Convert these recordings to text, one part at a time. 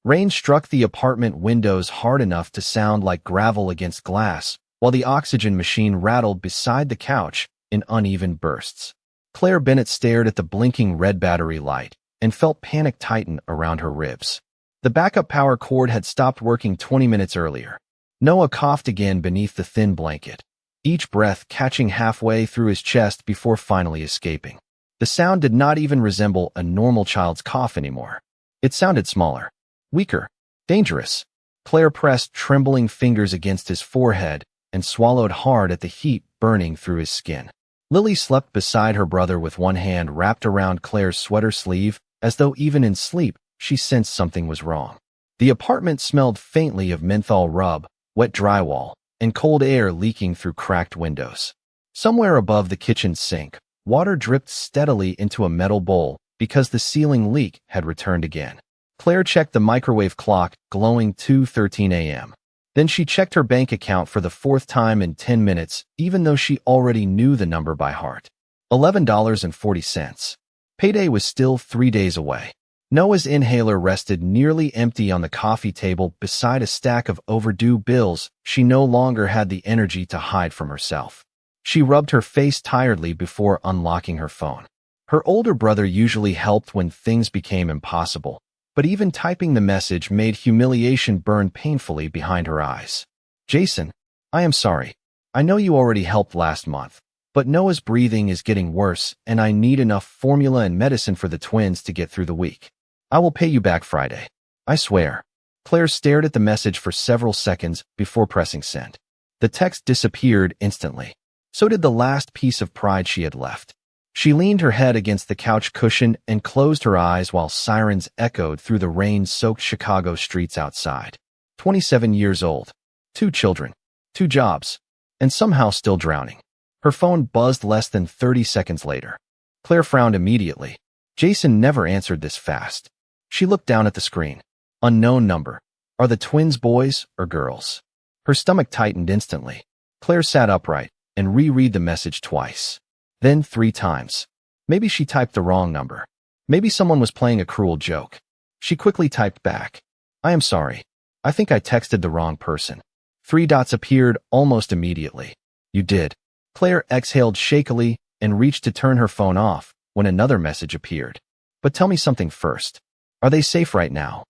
Rain struck the apartment windows hard enough to sound like gravel against glass, while the oxygen machine rattled beside the couch in uneven bursts. Claire Bennett stared at the blinking red battery light and felt panic tighten around her ribs. The backup power cord had stopped working 20 minutes earlier. Noah coughed again beneath the thin blanket, each breath catching halfway through his chest before finally escaping. The sound did not even resemble a normal child's cough anymore. It sounded smaller, weaker, dangerous. Claire pressed trembling fingers against his forehead and swallowed hard at the heat burning through his skin. Lily slept beside her brother with one hand wrapped around Claire's sweater sleeve, as though even in sleep she sensed something was wrong. The apartment smelled faintly of menthol rub, wet drywall, and cold air leaking through cracked windows. Somewhere above the kitchen sink, water dripped steadily into a metal bowl because the ceiling leak had returned again. Claire checked the microwave clock, glowing 2:13 a.m. Then she checked her bank account for the fourth time in 10 minutes, even though she already knew the number by heart. $11.40. Payday was still 3 days away. Noah's inhaler rested nearly empty on the coffee table beside a stack of overdue bills she no longer had the energy to hide from herself. She rubbed her face tiredly before unlocking her phone. Her older brother usually helped when things became impossible, but even typing the message made humiliation burn painfully behind her eyes. Jason, I am sorry. I know you already helped last month, but Noah's breathing is getting worse and I need enough formula and medicine for the twins to get through the week. I will pay you back Friday. I swear. Claire stared at the message for several seconds before pressing send. The text disappeared instantly. So did the last piece of pride she had left. She leaned her head against the couch cushion and closed her eyes while sirens echoed through the rain-soaked Chicago streets outside. 27 years old, 2 children, 2 jobs, and somehow still drowning. Her phone buzzed less than 30 seconds later. Claire frowned immediately. Jason never answered this fast. She looked down at the screen. Unknown number. Are the twins boys or girls? Her stomach tightened instantly. Claire sat upright and reread the message twice. Then 3 times. Maybe she typed the wrong number. Maybe someone was playing a cruel joke. She quickly typed back. I am sorry. I think I texted the wrong person. 3 dots appeared almost immediately. You did. Claire exhaled shakily and reached to turn her phone off when another message appeared. But tell me something first. Are they safe right now?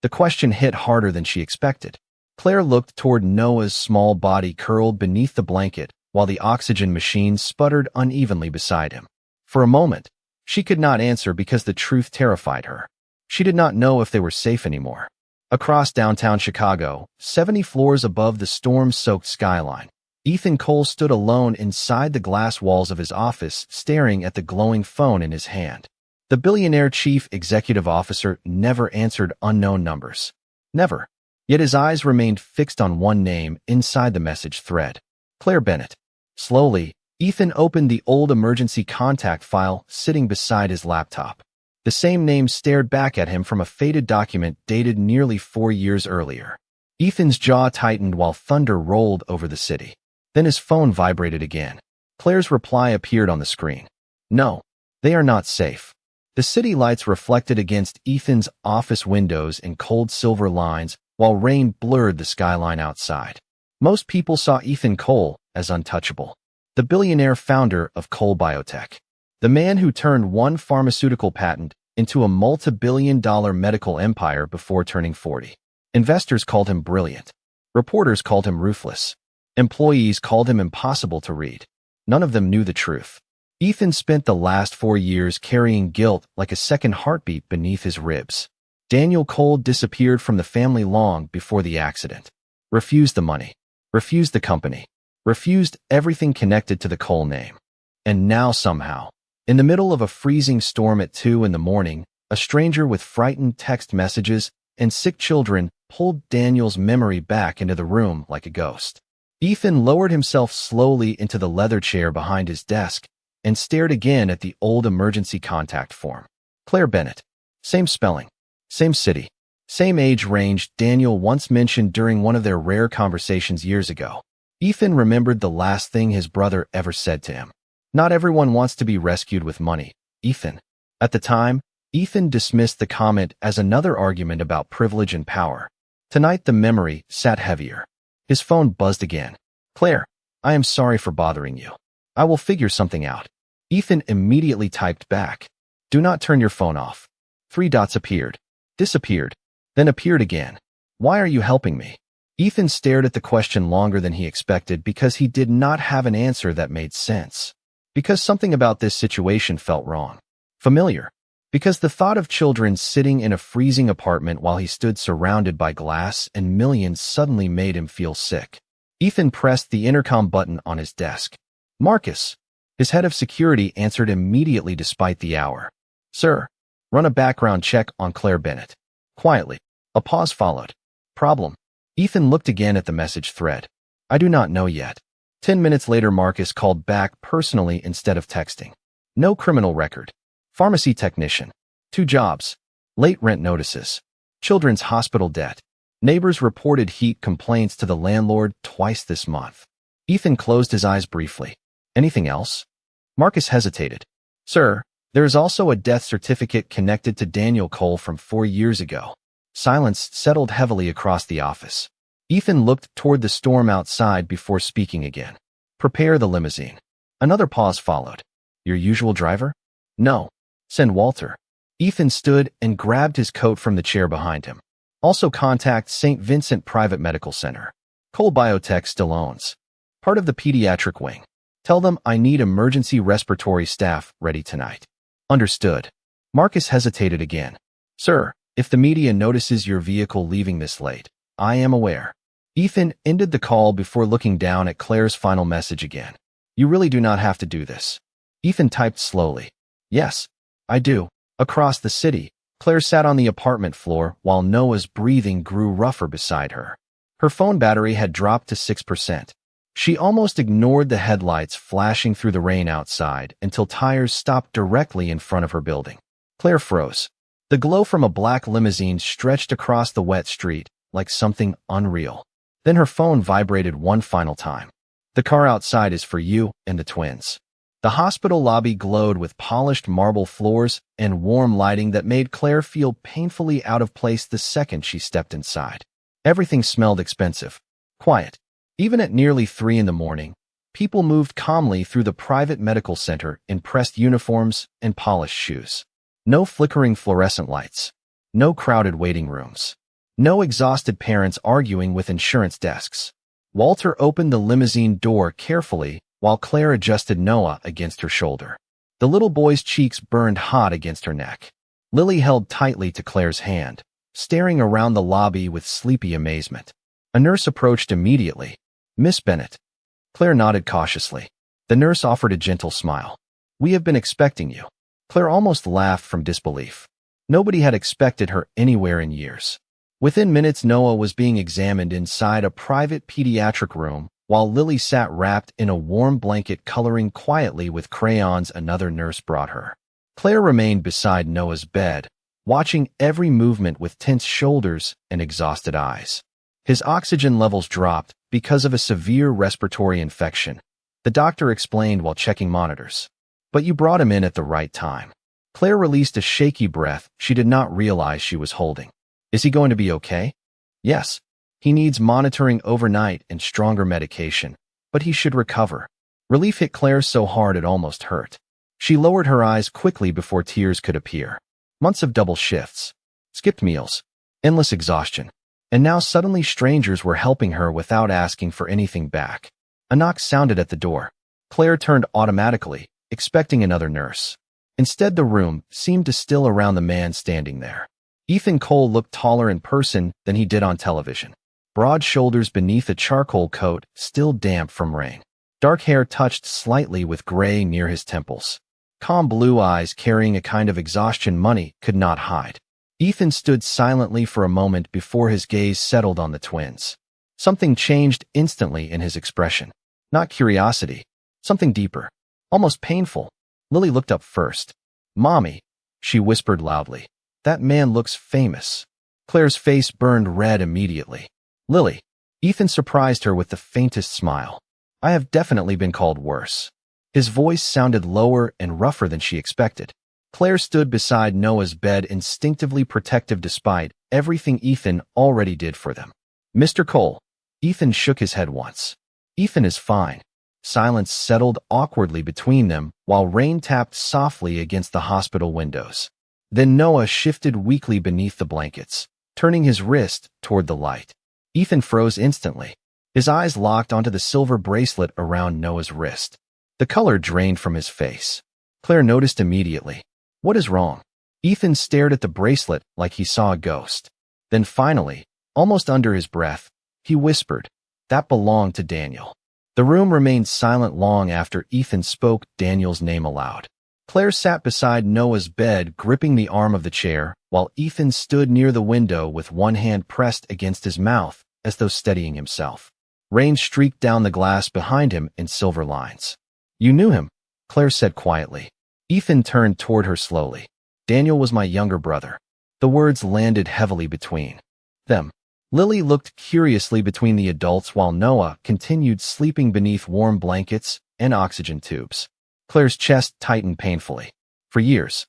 The question hit harder than she expected. Claire looked toward Noah's small body curled beneath the blanket while the oxygen machine sputtered unevenly beside him. For a moment, she could not answer because the truth terrified her. She did not know if they were safe anymore. Across downtown Chicago, 70 floors above the storm-soaked skyline, Ethan Cole stood alone inside the glass walls of his office, staring at the glowing phone in his hand. The Billionaire chief executive officer never answered unknown numbers. Never. Yet his eyes remained fixed on one name inside the message thread. Claire Bennett. Slowly, Ethan opened the old emergency contact file sitting beside his laptop. The same name stared back at him from a faded document dated nearly 4 years earlier. Ethan's jaw tightened while thunder rolled over the city. Then his phone vibrated again. Claire's reply appeared on the screen. No, they are not safe. The city lights reflected against Ethan's office windows in cold silver lines while rain blurred the skyline outside. Most people saw Ethan Cole as untouchable. The billionaire founder of Cole Biotech. The man who turned one pharmaceutical patent into a multi-billion-dollar medical empire before turning 40. Investors called him brilliant. Reporters called him ruthless. Employees called him impossible to read. None of them knew the truth. Ethan spent the last 4 years carrying guilt like a second heartbeat beneath his ribs. Daniel Cole disappeared from the family long before the accident. Refused the money. Refused the company. Refused everything connected to the Cole name. And now somehow, in the middle of a freezing storm at 2 in the morning, a stranger with frightened text messages and sick children pulled Daniel's memory back into the room like a ghost. Ethan lowered himself slowly into the leather chair behind his desk and stared again at the old emergency contact form. Claire Bennett. Same spelling. Same city. Same age range Daniel once mentioned during one of their rare conversations years ago. Ethan remembered the last thing his brother ever said to him. Not everyone wants to be rescued with money, Ethan. At the time, Ethan dismissed the comment as another argument about privilege and power. Tonight the memory sat heavier. His phone buzzed again. Claire, I am sorry for bothering you. I will figure something out. Ethan immediately typed back. Do not turn your phone off. 3 dots appeared, disappeared, then appeared again. Why are you helping me? Ethan stared at the question longer than he expected because he did not have an answer that made sense. Because something about this situation felt wrong. Familiar. Because the thought of children sitting in a freezing apartment while he stood surrounded by glass and millions suddenly made him feel sick. Ethan pressed the intercom button on his desk. Marcus. His head of security answered immediately despite the hour. Sir, run a background check on Claire Bennett. Quietly. A pause followed. Problem. Ethan looked again at the message thread. I do not know yet. 10 minutes later Marcus called back personally instead of texting. No criminal record. Pharmacy technician. 2 jobs. Late rent notices. Children's hospital debt. Neighbors reported heat complaints to the landlord twice this month. Ethan closed his eyes briefly. Anything else? Marcus hesitated. Sir, there is also a death certificate connected to Daniel Cole from 4 years ago. Silence settled heavily across the office. Ethan looked toward the storm outside before speaking again. Prepare the limousine. Another pause followed. Your usual driver? No. Send Walter. Ethan stood and grabbed his coat from the chair behind him. Also contact St. Vincent Private Medical Center. Cole Biotech still owns part of the pediatric wing. Tell them I need emergency respiratory staff ready tonight. Understood. Marcus hesitated again. Sir, if the media notices your vehicle leaving this late, I am aware. Ethan ended the call before looking down at Claire's final message again. You really do not have to do this. Ethan typed slowly. Yes, I do. Across the city, Claire sat on the apartment floor while Noah's breathing grew rougher beside her. Her phone battery had dropped to 6%. She almost ignored the headlights flashing through the rain outside until tires stopped directly in front of her building. Claire froze. The glow from a black limousine stretched across the wet street like something unreal. Then her phone vibrated one final time. The car outside is for you and the twins. The hospital lobby glowed with polished marble floors and warm lighting that made Claire feel painfully out of place the second she stepped inside. Everything smelled expensive. Quiet. Even at nearly 3 in the morning, people moved calmly through the private medical center in pressed uniforms and polished shoes. No flickering fluorescent lights. No crowded waiting rooms. No exhausted parents arguing with insurance desks. Walter opened the limousine door carefully while Claire adjusted Noah against her shoulder. The little boy's cheeks burned hot against her neck. Lily held tightly to Claire's hand, staring around the lobby with sleepy amazement. A nurse approached immediately. Miss Bennett. Claire nodded cautiously. The nurse offered a gentle smile. We have been expecting you. Claire almost laughed from disbelief. Nobody had expected her anywhere in years. Within minutes, Noah was being examined inside a private pediatric room, while Lily sat wrapped in a warm blanket coloring quietly with crayons another nurse brought her. Claire remained beside Noah's bed, watching every movement with tense shoulders and exhausted eyes. His oxygen levels dropped because of a severe respiratory infection, the doctor explained while checking monitors. But you brought him in at the right time. Claire released a shaky breath she did not realize she was holding. Is he going to be okay? Yes. He needs monitoring overnight and stronger medication, but he should recover. Relief hit Claire so hard it almost hurt. She lowered her eyes quickly before tears could appear. Months of double shifts, skipped meals, endless exhaustion. And now suddenly strangers were helping her without asking for anything back. A knock sounded at the door. Claire turned automatically, expecting another nurse. Instead, the room seemed to still around the man standing there. Ethan Cole looked taller in person than he did on television. Broad shoulders beneath a charcoal coat, still damp from rain. Dark hair touched slightly with gray near his temples. Calm blue eyes carrying a kind of exhaustion money could not hide. Ethan stood silently for a moment before his gaze settled on the twins. Something changed instantly in his expression. Not curiosity. Something deeper. Almost painful. Lily looked up first. Mommy, she whispered loudly. That man looks famous. Claire's face burned red immediately. Lily. Ethan surprised her with the faintest smile. I have definitely been called worse. His voice sounded lower and rougher than she expected. Claire stood beside Noah's bed, instinctively protective despite everything Ethan already did for them. Mr. Cole. Ethan shook his head once. Ethan is fine. Silence settled awkwardly between them while rain tapped softly against the hospital windows. Then Noah shifted weakly beneath the blankets, turning his wrist toward the light. Ethan froze instantly. His eyes locked onto the silver bracelet around Noah's wrist. The color drained from his face. Claire noticed immediately. What is wrong? Ethan stared at the bracelet like he saw a ghost. Then finally, almost under his breath, he whispered, "That belonged to Daniel." The room remained silent long after Ethan spoke Daniel's name aloud. Claire sat beside Noah's bed, gripping the arm of the chair, while Ethan stood near the window with one hand pressed against his mouth, as though steadying himself. Rain streaked down the glass behind him in silver lines. "You knew him," Claire said quietly. Ethan turned toward her slowly. "Daniel was my younger brother." The words landed heavily between them. Lily looked curiously between the adults while Noah continued sleeping beneath warm blankets and oxygen tubes. Claire's chest tightened painfully. For years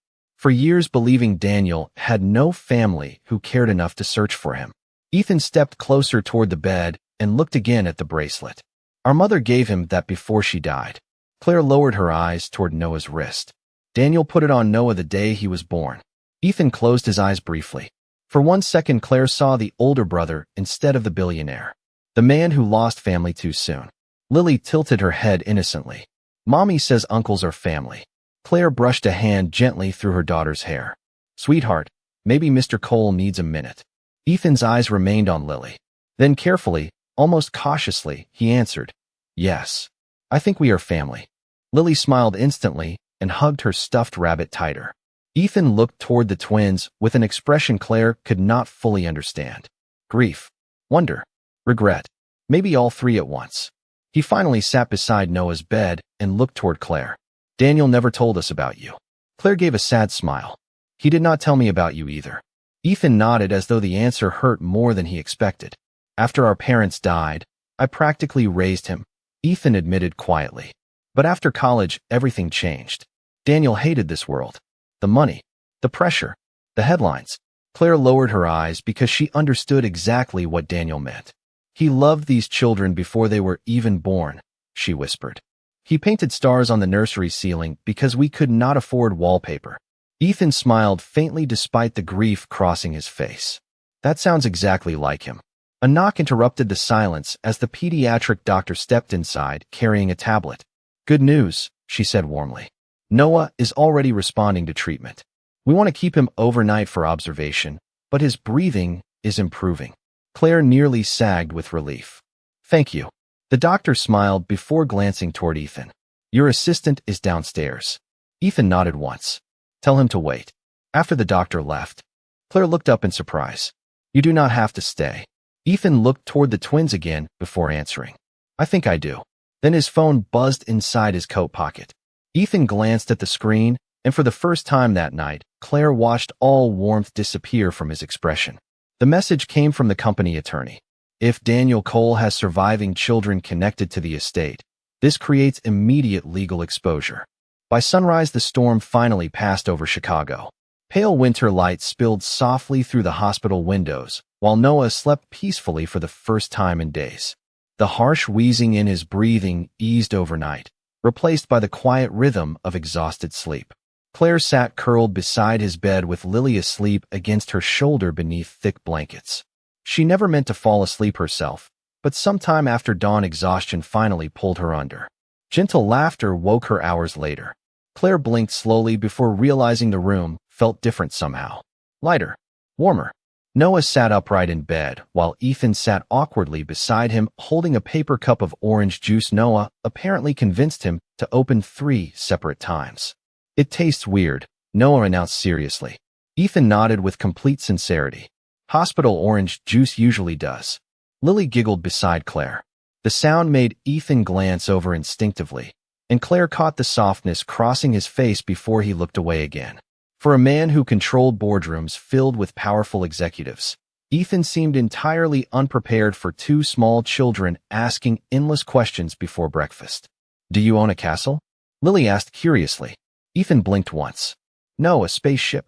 believing Daniel had no family who cared enough to search for him. Ethan stepped closer toward the bed and looked again at the bracelet. "Our mother gave him that before she died." Claire lowered her eyes toward Noah's wrist. "Daniel put it on Noah the day he was born." Ethan closed his eyes briefly. For 1 second, Claire saw the older brother instead of the billionaire, the man who lost family too soon. Lily tilted her head innocently. "Mommy says uncles are family." Claire brushed a hand gently through her daughter's hair. "Sweetheart, maybe Mr. Cole needs a minute." Ethan's eyes remained on Lily. Then carefully, almost cautiously, he answered, "Yes, I think we are family." Lily smiled instantly and hugged her stuffed rabbit tighter. Ethan looked toward the twins with an expression Claire could not fully understand. Grief, wonder, regret, maybe all three at once. He finally sat beside Noah's bed and looked toward Claire. "Daniel never told us about you." Claire gave a sad smile. "He did not tell me about you either." Ethan nodded as though the answer hurt more than he expected. "After our parents died, I practically raised him," Ethan admitted quietly. "But after college, everything changed. Daniel hated this world. The money, the pressure, the headlines." Claire lowered her eyes because she understood exactly what Daniel meant. "He loved these children before they were even born," she whispered. "He painted stars on the nursery ceiling because we could not afford wallpaper." Ethan smiled faintly despite the grief crossing his face. "That sounds exactly like him." A knock interrupted the silence as the pediatric doctor stepped inside, carrying a tablet. "Good news," she said warmly. "Noah is already responding to treatment. We want to keep him overnight for observation, but his breathing is improving." Claire nearly sagged with relief. "Thank you." The doctor smiled before glancing toward Ethan. "Your assistant is downstairs." Ethan nodded once. "Tell him to wait." After the doctor left, Claire looked up in surprise. "You do not have to stay." Ethan looked toward the twins again before answering. "I think I do." Then his phone buzzed inside his coat pocket. Ethan glanced at the screen, and for the first time that night, Claire watched all warmth disappear from his expression. The message came from the company attorney. "If Daniel Cole has surviving children connected to the estate, this creates immediate legal exposure." By sunrise, the storm finally passed over Chicago. Pale winter light spilled softly through the hospital windows, while Noah slept peacefully for the first time in days. The harsh wheezing in his breathing eased overnight, replaced by the quiet rhythm of exhausted sleep. Claire sat curled beside his bed with Lily asleep against her shoulder beneath thick blankets. She never meant to fall asleep herself, but sometime after dawn exhaustion finally pulled her under. Gentle laughter woke her hours later. Claire blinked slowly before realizing the room felt different somehow. Lighter, warmer. Noah sat upright in bed, while Ethan sat awkwardly beside him, holding a paper cup of orange juice Noah apparently convinced him to open 3 separate times. "It tastes weird," Noah announced seriously. Ethan nodded with complete sincerity. "Hospital orange juice usually does." Lily giggled beside Claire. The sound made Ethan glance over instinctively, and Claire caught the softness crossing his face before he looked away again. For a man who controlled boardrooms filled with powerful executives, Ethan seemed entirely unprepared for 2 small children asking endless questions before breakfast. "Do you own a castle?" Lily asked curiously. Ethan blinked once. No, a spaceship.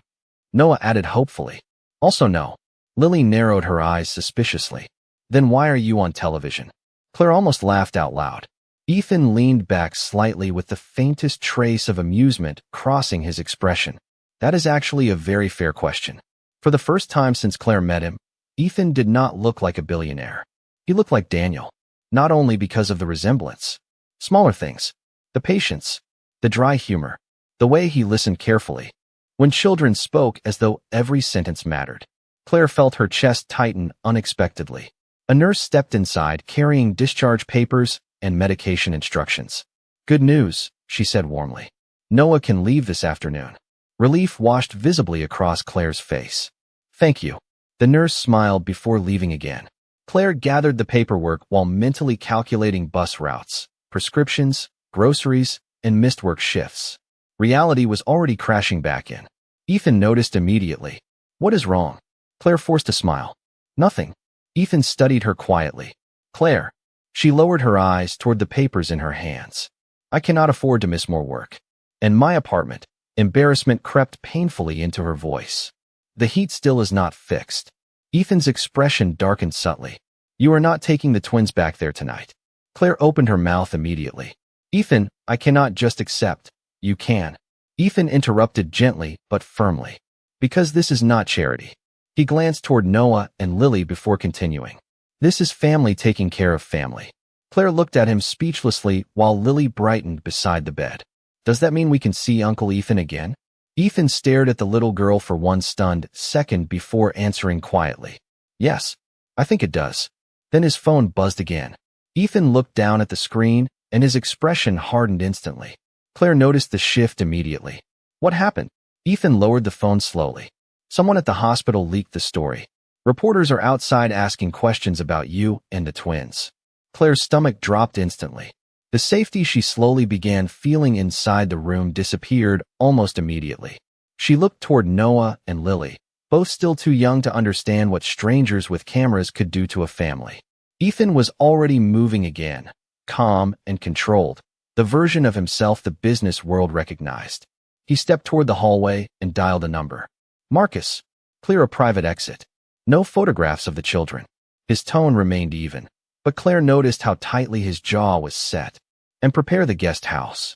Noah added hopefully. Also no. Lily narrowed her eyes suspiciously. Then why are you on television? Claire almost laughed out loud. Ethan leaned back slightly with the faintest trace of amusement crossing his expression. That is actually a very fair question. For the first time since Claire met him, Ethan did not look like a billionaire. He looked like Daniel, not only because of the resemblance. Smaller things. The patience. The dry humor. The way he listened carefully. When children spoke as though every sentence mattered. Claire felt her chest tighten unexpectedly. A nurse stepped inside carrying discharge papers and medication instructions. Good news, she said warmly. Noah can leave this afternoon. Relief washed visibly across Claire's face. Thank you. The nurse smiled before leaving again. Claire gathered the paperwork while mentally calculating bus routes, prescriptions, groceries, and missed work shifts. Reality was already crashing back in. Ethan noticed immediately. What is wrong? Claire forced a smile. Nothing. Ethan studied her quietly. Claire. She lowered her eyes toward the papers in her hands. I cannot afford to miss more work. In my apartment, embarrassment crept painfully into her voice. The heat still is not fixed. Ethan's expression darkened subtly. You are not taking the twins back there tonight. Claire opened her mouth immediately. Ethan, I cannot just accept. You can. Ethan interrupted gently but firmly. Because this is not charity. He glanced toward Noah and Lily before continuing. This is family taking care of family. Claire looked at him speechlessly while Lily brightened beside the bed. Does that mean we can see Uncle Ethan again? Ethan stared at the little girl for one stunned second before answering quietly. Yes, I think it does. Then his phone buzzed again. Ethan looked down at the screen and his expression hardened instantly. Claire noticed the shift immediately. What happened? Ethan lowered the phone slowly. Someone at the hospital leaked the story. Reporters are outside asking questions about you and the twins. Claire's stomach dropped instantly. The safety she slowly began feeling inside the room disappeared almost immediately. She looked toward Noah and Lily, both still too young to understand what strangers with cameras could do to a family. Ethan was already moving again, calm and controlled, the version of himself the business world recognized. He stepped toward the hallway and dialed a number. Marcus, clear a private exit. No photographs of the children. His tone remained even, but Claire noticed how tightly his jaw was set. And prepare the guest house.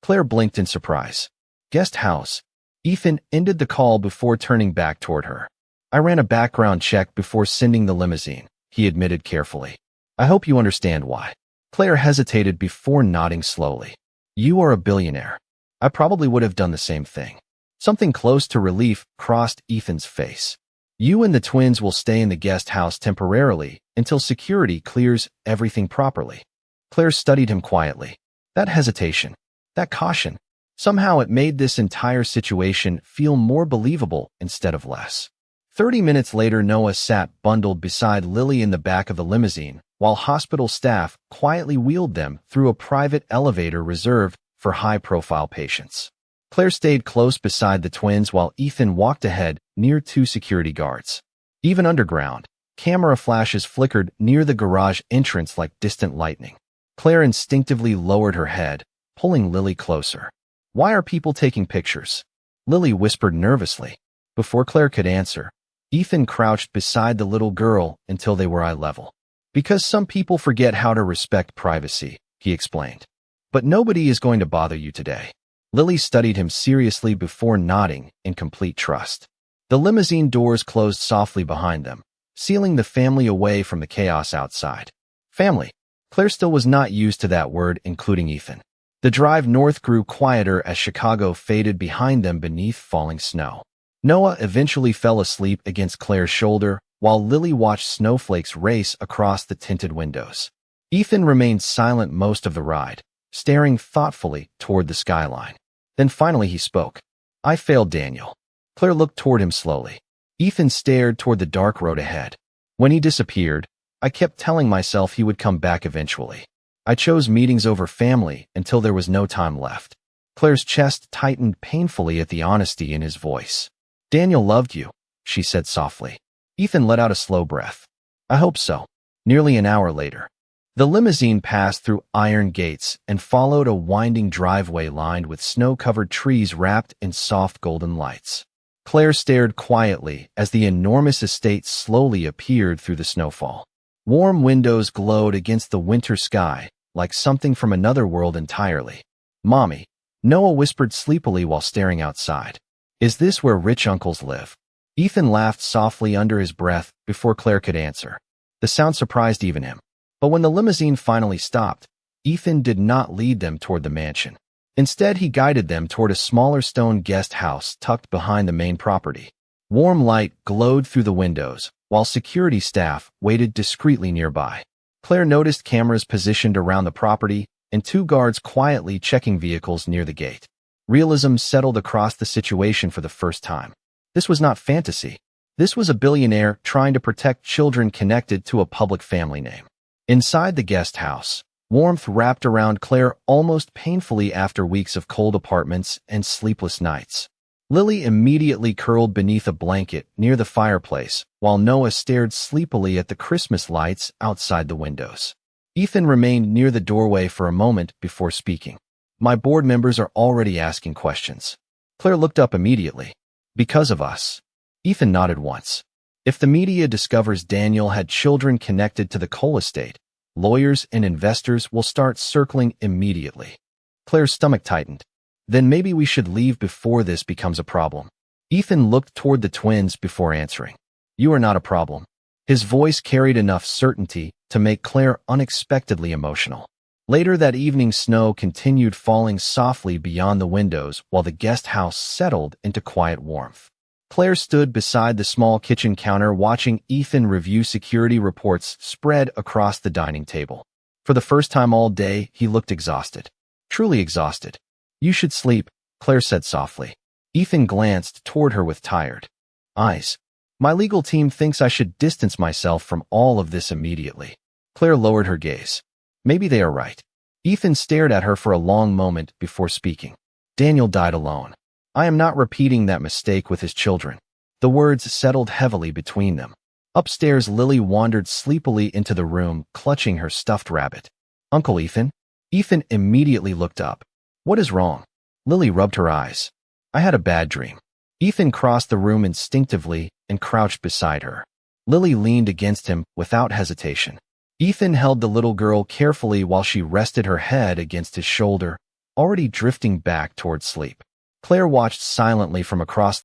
Claire blinked in surprise. Guest house. Ethan ended the call before turning back toward her. I ran a background check before sending the limousine, he admitted carefully. I hope you understand why. Claire hesitated before nodding slowly. You are a billionaire. I probably would have done the same thing. Something close to relief crossed Ethan's face. You and the twins will stay in the guest house temporarily until security clears everything properly. Claire studied him quietly. That hesitation, that caution, somehow it made this entire situation feel more believable instead of less. 30 minutes later, Noah sat bundled beside Lily in the back of the limousine, while hospital staff quietly wheeled them through a private elevator reserved for high-profile patients. Claire stayed close beside the twins while Ethan walked ahead near two security guards. Even underground, camera flashes flickered near the garage entrance like distant lightning. Claire instinctively lowered her head, pulling Lily closer. Why are people taking pictures? Lily whispered nervously. Before Claire could answer, Ethan crouched beside the little girl until they were eye level. Because some people forget how to respect privacy, he explained. But nobody is going to bother you today. Lily studied him seriously before nodding in complete trust. The limousine doors closed softly behind them, sealing the family away from the chaos outside. Family. Claire still was not used to that word, including Ethan. The drive north grew quieter as Chicago faded behind them beneath falling snow. Noah eventually fell asleep against Claire's shoulder, while Lily watched snowflakes race across the tinted windows. Ethan remained silent most of the ride, staring thoughtfully toward the skyline. Then finally he spoke. I failed Daniel. Claire looked toward him slowly. Ethan stared toward the dark road ahead. When he disappeared, I kept telling myself he would come back eventually. I chose meetings over family until there was no time left. Claire's chest tightened painfully at the honesty in his voice. Daniel loved you, she said softly. Ethan let out a slow breath. I hope so. Nearly an hour later. The limousine passed through iron gates and followed a winding driveway lined with snow-covered trees wrapped in soft golden lights. Claire stared quietly as the enormous estate slowly appeared through the snowfall. Warm windows glowed against the winter sky, like something from another world entirely. "Mommy," Noah whispered sleepily while staring outside. "Is this where rich uncles live?" Ethan laughed softly under his breath before Claire could answer. The sound surprised even him. But when the limousine finally stopped, Ethan did not lead them toward the mansion. Instead, he guided them toward a smaller stone guest house tucked behind the main property. Warm light glowed through the windows, while security staff waited discreetly nearby. Claire noticed cameras positioned around the property and 2 guards quietly checking vehicles near the gate. Realism settled across the situation for the first time. This was not fantasy. This was a billionaire trying to protect children connected to a public family name. Inside the guest house, warmth wrapped around Claire almost painfully after weeks of cold apartments and sleepless nights. Lily immediately curled beneath a blanket near the fireplace, while Noah stared sleepily at the Christmas lights outside the windows. Ethan remained near the doorway for a moment before speaking. "My board members are already asking questions." Claire looked up immediately. "Because of us?" Ethan nodded once. If the media discovers Daniel had children connected to the Cole estate, lawyers and investors will start circling immediately. Claire's stomach tightened. "Then maybe we should leave before this becomes a problem." Ethan looked toward the twins before answering. "You are not a problem." His voice carried enough certainty to make Claire unexpectedly emotional. Later that evening, snow continued falling softly beyond the windows while the guest house settled into quiet warmth. Claire stood beside the small kitchen counter watching Ethan review security reports spread across the dining table. For the first time all day, he looked exhausted. Truly exhausted. "You should sleep," Claire said softly. Ethan glanced toward her with tired eyes. "My legal team thinks I should distance myself from all of this immediately." Claire lowered her gaze. "Maybe they are right." Ethan stared at her for a long moment before speaking. "Daniel died alone. I am not repeating that mistake with his children." The words settled heavily between them. Upstairs, Lily wandered sleepily into the room, clutching her stuffed rabbit. "Uncle Ethan?" Ethan immediately looked up. "What is wrong?" Lily rubbed her eyes. "I had a bad dream." Ethan crossed the room instinctively and crouched beside her. Lily leaned against him without hesitation. Ethan held the little girl carefully while she rested her head against his shoulder, already drifting back toward sleep. Claire watched silently from across